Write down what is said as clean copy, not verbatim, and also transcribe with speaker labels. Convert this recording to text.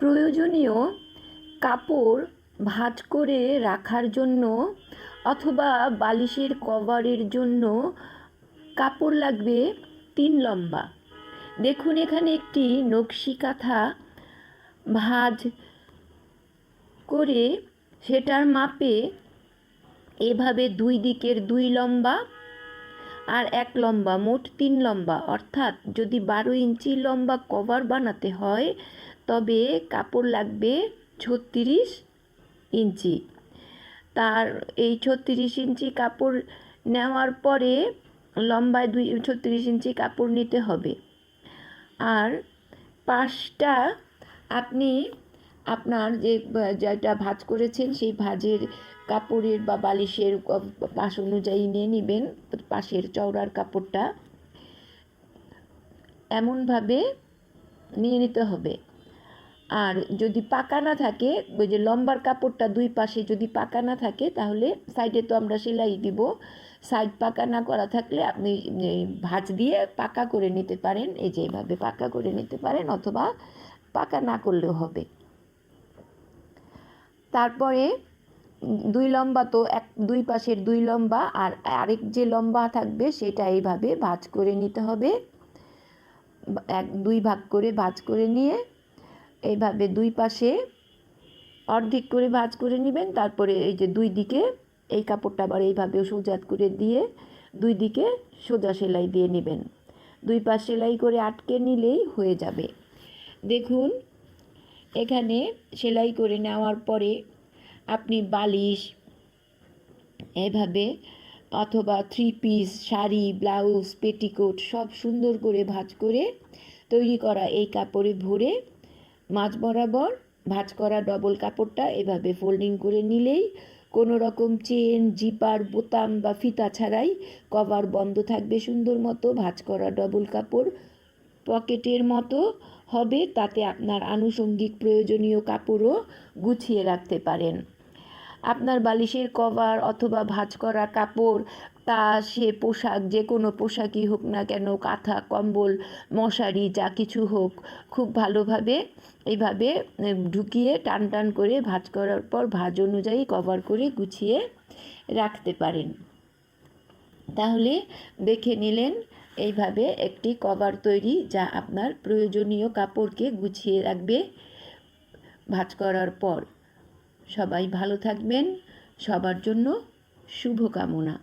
Speaker 1: প্রয়োজনীয় কাপড় ভাঁজ করে রাখার জন্য অথবা বালিশের কভারের জন্য কাপড় লাগবে 3 লম্বা। দেখুন এখানে একটি নকশি কাঁথা ভাঁজ করে সেটার মাপে এভাবে 2 দিকের 2 লম্বা আর 1 লম্বা, মোট 3 লম্বা, অর্থাৎ যদি 12 ইঞ্চি লম্বা কভার বানাতে হয় তবে কাপড় লাগবে 36 ইঞ্চি। তার এই 36 ইঞ্চি কাপড় নেওয়ার পরে লম্বায় 36 ইঞ্চি কাপড় নিতে হবে। আর পাশটা আপনি আপনার যেটা ভাঁজ করেছেন সেই ভাঁজের কাপড়ের বা বালিশের পাশ অনুযায়ী নিয়ে নেবেন। পাশের চওড়ার কাপড়টা এমনভাবে নিয়ে নিতে হবে। আর যদি পাকা না থাকে, ওই যে লম্বার কাপড়টা 2 পাশে যদি পাকা না থাকে তাহলে সাইডে তো আমরা সেলাই দিব, সাইড পাকা না করা থাকলে আপনি ভাঁজ দিয়ে পাকা করে নিতে পারেন। এই যে এইভাবে পাকা করে নিতে পারেন, অথবা পাকা না করলেও হবে। তারপরে 2 লম্বা তো 2 পাশের 2 লম্বা, আর আরেক যে লম্বা থাকবে সেটা এইভাবে ভাঁজ করে নিতে হবে। 2 ভাগ করে ভাঁজ করে নিয়ে এইভাবে 2 পাশে অর্ধেক করে ভাঁজ করে নেবেন। তারপরে এই যে 2 দিকে এই কাপড়টা আবার এইভাবে সোজা করে দিয়ে 2 দিকে সোজা সেলাই দিয়ে নেবেন। 2 পাশ সেলাই করে আটকে নিলেই হয়ে যাবে। দেখুন এখানে সেলাই করে নেওয়ার পরে আপনি বালিশ এভাবে অথবা 3 পিস শাড়ি, ব্লাউজ, পেটিকোট সব সুন্দর করে ভাঁজ করে তৈরি করা এই কাপড়ে ভরে মাঝ বরাবর ভাঁজ করা ডবল কাপড়টা এভাবে ফোল্ডিং করে নিলেই কোনো রকম চেন, জিপার, বোতাম বা ফিতা ছাড়াই কভার বন্ধ থাকবে সুন্দর মতো। ভাঁজ করা ডবল কাপড় পকেটের মতো হবে, তাতে আপনার আনুষঙ্গিক প্রয়োজনীয় কাপড়ও গুছিয়ে রাখতে পারেন। আপনার বালিশের কভার অথবা ভাঁজ করা কাপড়, তা সে পোশাক, যে কোনো পোশাকই হোক না কেন, কাঁথা, কম্বল, মশারি, যা কিছু হোক, খুব ভালোভাবে এইভাবে ঢুকিয়ে টান টান করে ভাঁজ করার পর ভাঁজ অনুযায়ী কভার করে গুছিয়ে রাখতে পারেন। তাহলে দেখে নিলেন এইভাবে একটি কভার তৈরি, যা আপনার প্রয়োজনীয় কাপড়কে গুছিয়ে রাখবে ভাঁজ করার পর। সবাই ভালো থাকবেন, সবার জন্য শুভকামনা।